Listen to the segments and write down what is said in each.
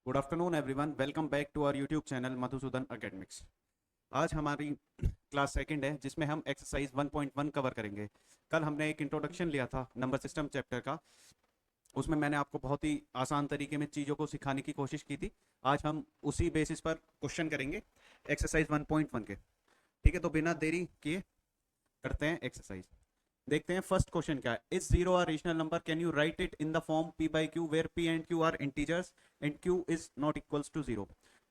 Good afternoon everyone, welcome back to our YouTube channel Madhusudan academics. आज हमारी class second है जिसमें हम एक्सरसाइज 1.1 कवर करेंगे। कल हमने एक इंट्रोडक्शन लिया था नंबर सिस्टम चैप्टर का। उसमें मैंने आपको बहुत ही आसान तरीके में चीज़ों को सिखाने की कोशिश की थी। आज हम उसी बेसिस पर क्वेश्चन करेंगे एक्सरसाइज 1.1 के। ठीक है, तो बिना देरी किए करते हैं एक्सरसाइज। देखते हैं फर्स्ट क्वेश्चन क्या है। Is zero are rational number, can you write it in the form p by Q where p and q are integers and q is not equals to zero.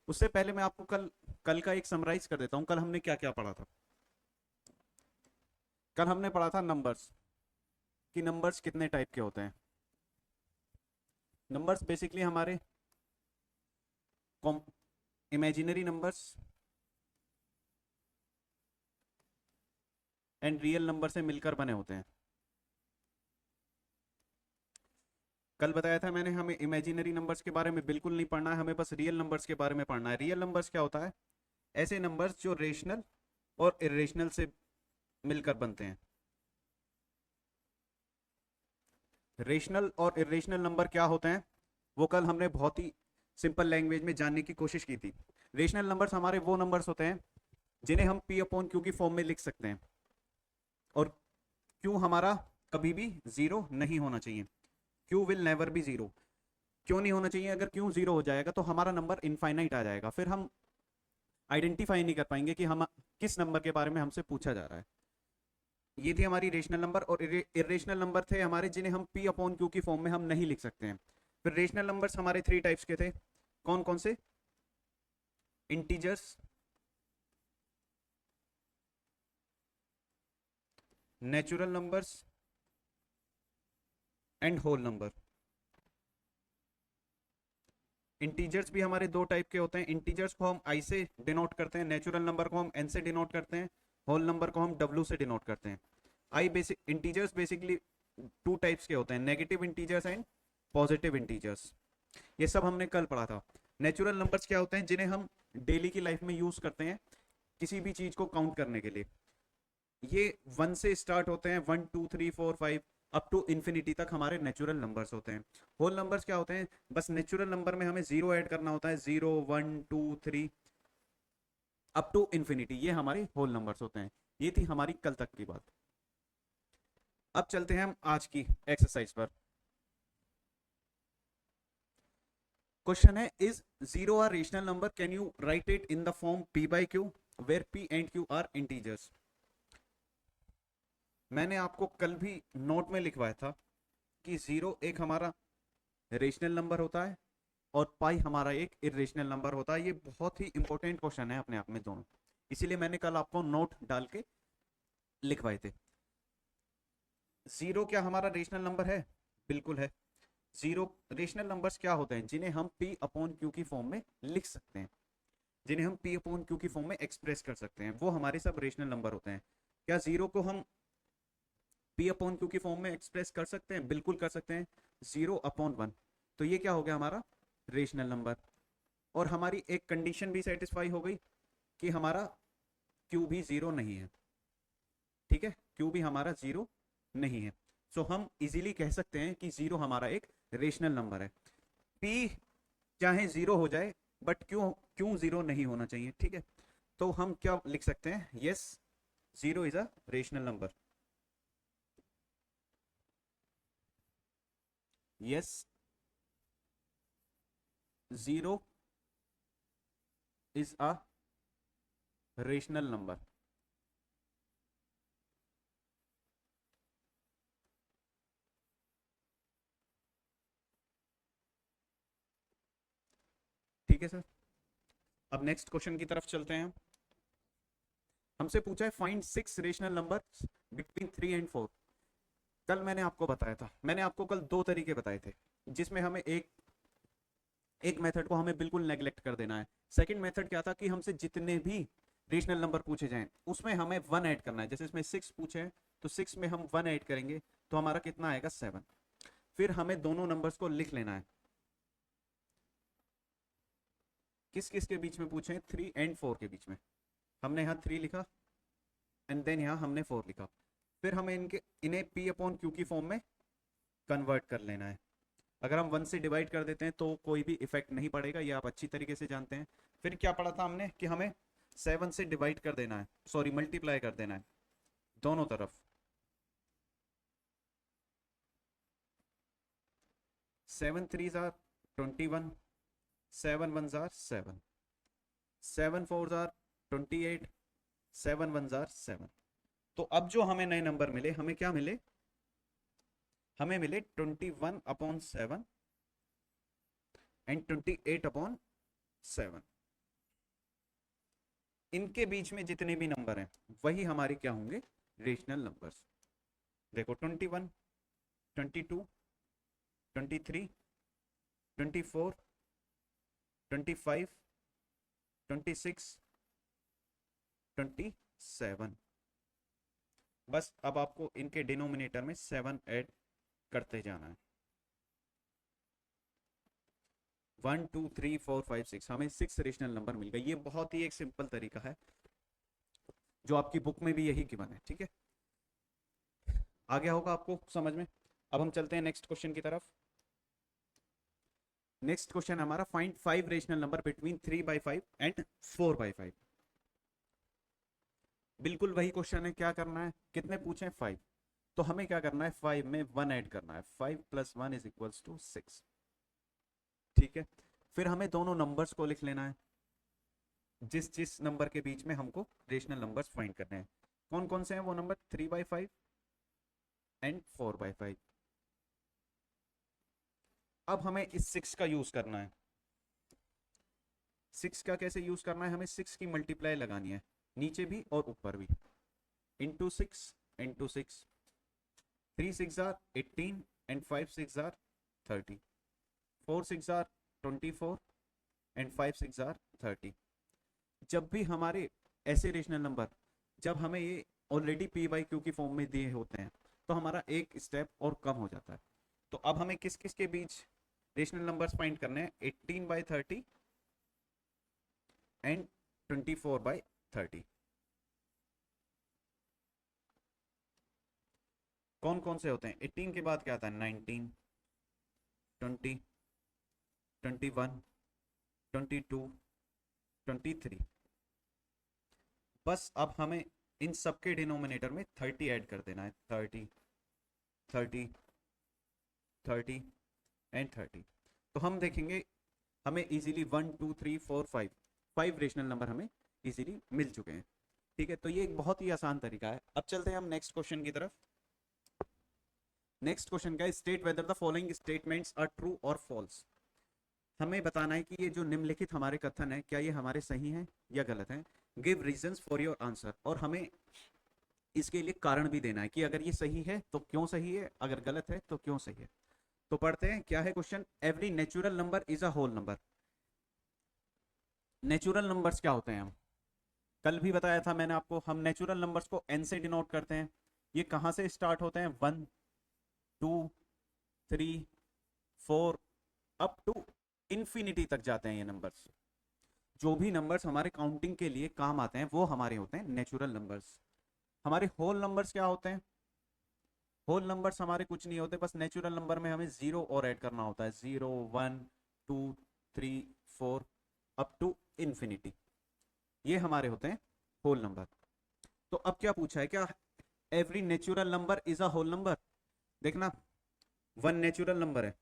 उससे पहले मैं आपको कल कल का एक समराइज कर देता हूं। कल हमने क्या क्या पढ़ा था। कल हमने पढ़ा था नंबर्स कि नंबर्स कितने टाइप के होते हैं। नंबर्स बेसिकली हमारे imaginary numbers and real number से मिलकर बने होते हैं। कल बताया था मैंने, हमें इमेजिनरी नंबर्स के बारे में बिल्कुल नहीं पढ़ना है, हमें बस रियल नंबर्स के बारे में पढ़ना है। रियल नंबर्स क्या होता है? ऐसे नंबर्स जो रेशनल और इरेशनल से मिलकर बनते हैं। रेशनल और इरेशनल नंबर क्या होते हैं वो कल हमने बहुत ही सिंपल लैंग्वेज में जानने की कोशिश की थी। रेशनल नंबर्स हमारे वो नंबर्स होते हैं जिन्हें हम p अपॉन क्यू की फॉर्म में लिख सकते हैं, और क्यू हमारा कभी भी जीरो नहीं होना चाहिए। Q will never be zero. क्यों नहीं होना चाहिए? अगर क्यू जीरो हो जाएगा तो हमारा नंबर इनफाइनाइट आ जाएगा, फिर हम आइडेंटिफाई नहीं कर पाएंगे कि हम किस नंबर के बारे में हमसे पूछा जा रहा है। ये थी हमारी रेशनल नंबर। और इरेशनल नंबर थे हमारे जिन्हें हम p अपॉन क्यू की फॉर्म में हम नहीं लिख सकते हैं। फिर रेशनल नंबर्स हमारे थ्री टाइप्स के थे। कौन कौन से? Integers, natural numbers and whole number. Integers भी हमारे दो टाइप के होते हैं। इंटीजर्स को हम आई से डिनोट करते हैं, नेचुरल नंबर को हम एन से डिनोट करते हैं, होल नंबर को हम डब्ल्यू से डिनोट करते हैं। I basic integers basically two types के होते हैं, negative integers and positive integers. ये सब हमने कल पढ़ा था। नेचुरल नंबर्स क्या होते हैं? जिन्हें हम डेली की लाइफ में यूज करते हैं किसी भी चीज को काउंट करने के लिए। ये वन से स्टार्ट होते हैं, 1 2 3 4 5 अप टू इन्फिनिटी तक हमारे नेचुरल नंबर्स होते हैं। होल नंबर्स क्या होते हैं? बस नेचुरल नंबर में हमें जीरो ऐड करना होता है, 0 1 2 3 अप टू इन्फिनिटी, ये हमारे होल नंबर्स होते हैं। ये थी हमारी कल तक की बात। अब चलते हैं हम आज की एक्सरसाइज पर। क्वेश्चन है, is zero are rational number, can you write it in the form p by Q where p and q are integers. मैंने आपको कल भी नोट में लिखवाया था कि जीरो एक हमारा रेशनल नंबर होता है और पाई हमारा एक इरेशनल नंबर होता है। ये बहुत ही इंपॉर्टेंट क्वेश्चन है अपने आप में दोनों, इसीलिए मैंने कल आपको नोट डाल के लिखवाए थे। जीरो क्या हमारा रेशनल नंबर है? बिल्कुल है। जीरो रेशनल नंबर्स क्या होते हैं? जिन्हें हम p अपॉन क्यू की फॉर्म में लिख सकते हैं, जिन्हें हम p अपॉन क्यू की फॉर्म में एक्सप्रेस कर सकते हैं, वो हमारे सब रेशनल नंबर होते हैं। क्या जीरो को हम p अपॉन क्यू की फॉर्म में एक्सप्रेस कर सकते हैं? बिल्कुल कर सकते हैं। 0/1, तो ये क्या हो गया हमारा रेशनल नंबर। और हमारी एक कंडीशन भी सेटिस्फाई हो गई कि हमारा क्यू भी जीरो नहीं है। ठीक है, क्यू भी हमारा जीरो नहीं है। सो हम इजीली कह सकते हैं कि जीरो हमारा एक रेशनल नंबर है। पी चाहे जीरो हो जाए बट क्यों क्यों जीरो नहीं होना चाहिए। ठीक है, तो हम क्या लिख सकते हैं? Yes, zero is a rational number. Yes, zero is a rational number. ठीक है सर, अब नेक्स्ट क्वेश्चन की तरफ चलते हैं। हमसे पूछा है find 6 rational number between 3 and 4। कल मैंने आपको बताया था, मैंने आपको कल दो तरीके बताए थे जिसमें हमें एक मेथड को हमें बिल्कुल नेग्लेक्ट कर देना है। सेकंड मेथड क्या था कि हमसे जितने भी रेशनल नंबर पूछे जाएं उसमें हमें वन ऐड करना है। जैसे इसमें 6 पूछे हैं तो 6 में हम वन ऐड करेंगे तो हमारा कितना आएगा? 7। फिर हमें दोनों नंबर्स को लिख लेना है। किस किस के बीच में पूछे हैं? 3 and 4 के बीच में। हमने यहाँ 3 लिखा एंड देन यहाँ हमने 4 लिखा। फिर हमें इन्हें p अपॉन क्यू की फॉर्म में कन्वर्ट कर लेना है। अगर हम 1 से डिवाइड कर देते हैं तो कोई भी इफेक्ट नहीं पड़ेगा, ये आप अच्छी तरीके से जानते हैं। फिर क्या पढ़ा था हमने कि हमें 7 से डिवाइड कर देना है, सॉरी मल्टीप्लाई कर देना है दोनों तरफ। 7 3s are 21, 7 1s are 7, 7 4s are 28, 7 1s are 7। तो अब जो हमें नए नंबर मिले, हमें क्या मिले, हमें मिले 21/7 एंड 28/7। इनके बीच में जितने भी नंबर हैं वही हमारे क्या होंगे, रेशनल नंबर्स। देखो 21, 22, 23, 24, 25, 26, 27। बस अब आपको इनके डिनोमिनेटर में 7 ऐड करते जाना है। 1 2 3 4 5 6, हमें 6 रेशनल नंबर मिल गए। ये बहुत ही एक सिंपल तरीका है जो आपकी बुक में भी यही गिवन है, ठीक है। आ गया होगा आपको समझ में। अब हम चलते हैं नेक्स्ट क्वेश्चन की तरफ। नेक्स्ट क्वेश्चन हमारा find 5 rational number between 3/5 and 4/5। बिल्कुल वही क्वेश्चन है, क्या करना है, कितने पूछे 5, तो हमें क्या करना है 5 में 1 ऐड करना है, 5 + 1 = 6, ठीक है। फिर हमें दोनों नंबर्स को लिख लेना है, जिस जिस नंबर के बीच में हमको रेशनल नंबर्स फाइंड करने हैं। कौन कौन से हैं वो नंबर, 3/5 एंड 4/5। अब हमें इस 6 का यूज करना है। 6 का कैसे यूज करना है, हमें 6 की मल्टीप्लाई लगानी है, नीचे भी और ऊपर भी, into 6 into 6, 3 6 are 18 and 5 6 are 30, 4 6 are 24 and 5 6 are 30। जब भी हमारे ऐसे रेशनल नंबर, जब हमें ये ऑलरेडी p/q की फॉर्म में दिए होते हैं, तो हमारा एक स्टेप और कम हो जाता है। तो अब हमें किस किस के बीच रेशनल नंबर्स फाइंड करने हैं, 18/30 एंड 24/30। कौन कौन से होते हैं, 18 के बाद क्या आता है, 19, 20, 21, 22, 23। बस अब हमें इन सबके डिनोमिनेटर में 30 ऐड कर देना है, 30, 30, 30 एंड 30। तो हम देखेंगे हमें इजीली 1 2 3 4 5 5 रेशनल नंबर हमें इजीली मिल चुके हैं, ठीक है। तो ये एक बहुत ही आसान तरीका है। अब चलते हैं हम नेक्स्ट क्वेश्चन की तरफ। नेक्स्ट क्वेश्चन का, state whether the following statements are true और फॉल्स। हमें बताना है कि ये जो निम्नलिखित हमारे कथन है, क्या ये हमारे सही हैं या गलत हैं। Give reasons for your answer, और हमें इसके लिए कारण भी देना है कि अगर ये सही है तो क्यों सही है, अगर गलत है तो क्यों सही है। तो पढ़ते हैं क्या है question. Every natural number is a whole number. Natural numbers क्या होते हैं, हम कल भी बताया था मैंने आपको, हम नेचुरल नंबर्स को n से डिनोट करते हैं। ये कहां से स्टार्ट होते हैं, 1 2 3 4 अप टू इंफिनिटी तक जाते हैं ये नंबर्स। जो भी नंबर्स हमारे काउंटिंग के लिए काम आते हैं वो हमारे होते हैं नेचुरल नंबर्स। हमारे होल नंबर्स क्या होते हैं, होल नंबर्स हमारे कुछ नहीं होते, बस नेचुरल नंबर में हमें जीरो और ऐड करना होता है, 0 1 2 3 4 अप टू इंफिनिटी, ये हमारे होते हैं होल नंबर। तो अब क्या पूछा है, क्या every natural number is a whole number. देखना 1 नेचुरल नंबर है,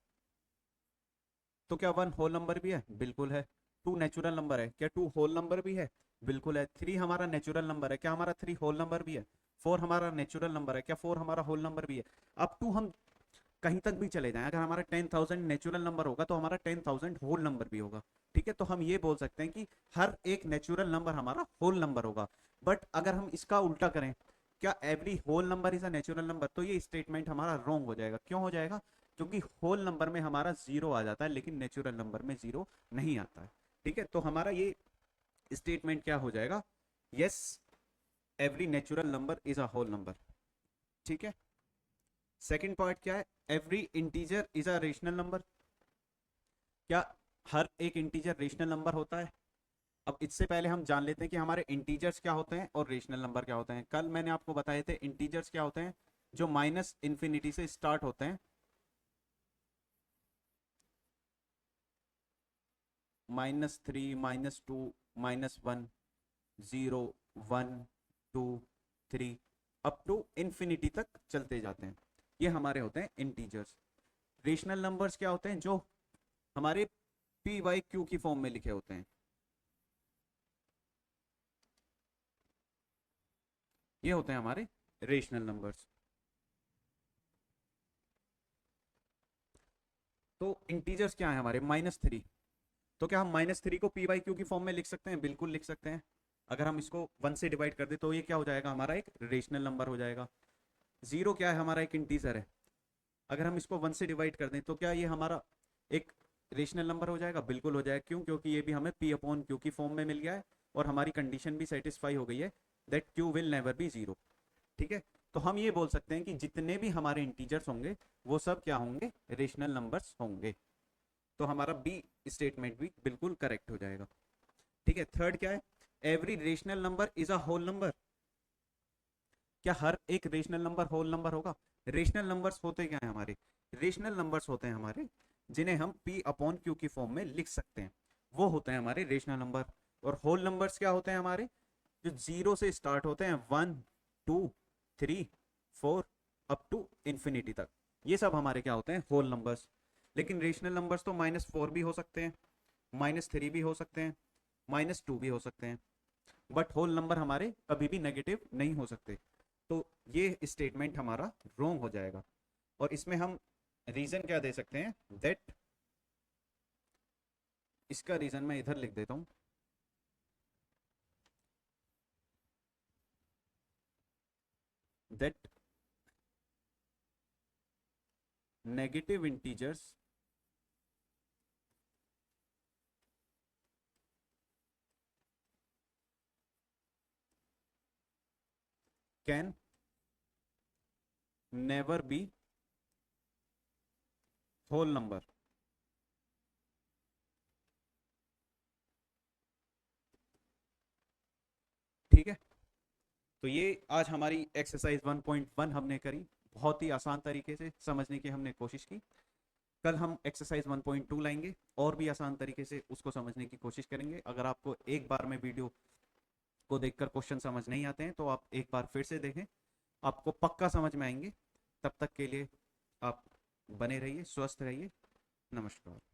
तो क्या 1 होल नंबर भी है, बिल्कुल है। 2 नेचुरल नंबर है, क्या 2 होल नंबर भी है, बिल्कुल है। 3 हमारा नेचुरल नंबर है, क्या हमारा 3 होल नंबर भी है। 4 हमारा नेचुरल नंबर है, क्या 4 हमारा होल नंबर भी है। अप टू हम कहीं तक भी चले जाएं, अगर हमारा 10,000 नेचुरल नंबर होगा तो हमारा 10,000 होल नंबर भी होगा, ठीक है। तो हम ये बोल सकते हैं कि हर एक नेचुरल नंबर हमारा होल नंबर होगा। बट अगर हम इसका उल्टा करें, क्या every whole number is a natural number, तो ये स्टेटमेंट हमारा रॉन्ग हो जाएगा। क्यों हो जाएगा, क्योंकि होल नंबर में हमारा जीरो आ जाता है लेकिन नेचुरल नंबर में जीरो नहीं आता है, ठीक है। तो हमारा ये स्टेटमेंट क्या हो जाएगा, yes every natural number is a whole number, ठीक है। सेकंड पार्ट क्या है, every integer is a rational number. क्या हर एक इंटीजर रेशनल नंबर होता है। अब इससे पहले हम जान लेते हैं कि हमारे इंटीजर्स क्या होते हैं और रेशनल नंबर क्या होते हैं। कल मैंने आपको बताए थे इंटीजर्स क्या होते हैं, जो माइनस इन्फिनिटी से स्टार्ट होते हैं -3 -2 -1 0 1 2 3 अप टू इन्फिनिटी तक चलते जाते हैं। ये हमारे होते हैं इंटीजर्स। रेशनल नंबर्स क्या होते हैं? जो हमारे पी वाई क्यू की फॉर्म में लिखे होते हैं, ये होते हैं हमारे रेशनल नंबर्स। तो इंटीजर्स क्या है हमारे? -3। तो क्या हम -3 को पी वाई क्यू की फॉर्म में लिख सकते हैं? बिल्कुल लिख सकते हैं। अगर हम इसको 1 से डिवाइड कर दे तो ये क्या हो जाएगा? हमारा एक रेशनल नंबर हो जाएगा। 0 क्या है? हमारा एक इंटीजर है। अगर हम इसको 1 से डिवाइड कर दें तो क्या ये हमारा एक रेशनल नंबर हो जाएगा? बिल्कुल हो जाएगा। क्यों? क्योंकि ये भी हमें पी अपॉन क्यू की फॉर्म में मिल गया है और हमारी कंडीशन भी सेटिस्फाई हो गई है that Q will never be 0। ठीक है, तो हम ये बोल सकते हैं कि जितने भी हमारे इंटीजर्स होंगे वो सब क्या होंगे? रेशनल नंबर्स होंगे। तो हमारा बी स्टेटमेंट भी बिल्कुल करेक्ट हो जाएगा। ठीक है, थर्ड क्या है? Every rational number is a whole number. क्या हर एक रेशनल नंबर होल नंबर होगा? रेशनल नंबर्स होते क्या है हमारे? रेशनल नंबर्स होते हैं हमारे जिन्हें हम पी अपॉन क्यू की फॉर्म में लिख सकते हैं, वो होते हैं हमारे रेशनल नंबर। और होल नंबर्स क्या होते हैं हमारे? जो 0 से स्टार्ट होते हैं, 1 2 3 4 अप टू इन्फिनिटी तक, ये सब हमारे क्या होते हैं? Whole numbers. लेकिन रेशनल नंबर्स तो -4 भी हो सकते हैं, -3 भी हो सकते हैं, -2 भी हो सकते हैं, बट होल नंबर हमारे कभी भी नेगेटिव नहीं हो सकते। तो ये स्टेटमेंट हमारा रॉन्ग हो जाएगा। और इसमें हम रीजन क्या दे सकते हैं? दैट, इसका रीजन मैं इधर लिख देता हूं, that negative integers can never be whole number. ठीक है, तो ये आज हमारी एक्सरसाइज 1.1 हमने करी। बहुत ही आसान तरीके से समझने की हमने कोशिश की। कल हम एक्सरसाइज 1.2 लाएंगे और भी आसान तरीके से उसको समझने की कोशिश करेंगे। अगर आपको एक बार में वीडियो को देखकर क्वेश्चन समझ नहीं आते हैं तो आप एक बार फिर से देखें, आपको पक्का समझ में आएंगे। तब तक के लिए आप बने रहिए, स्वस्थ रहिए। नमस्कार।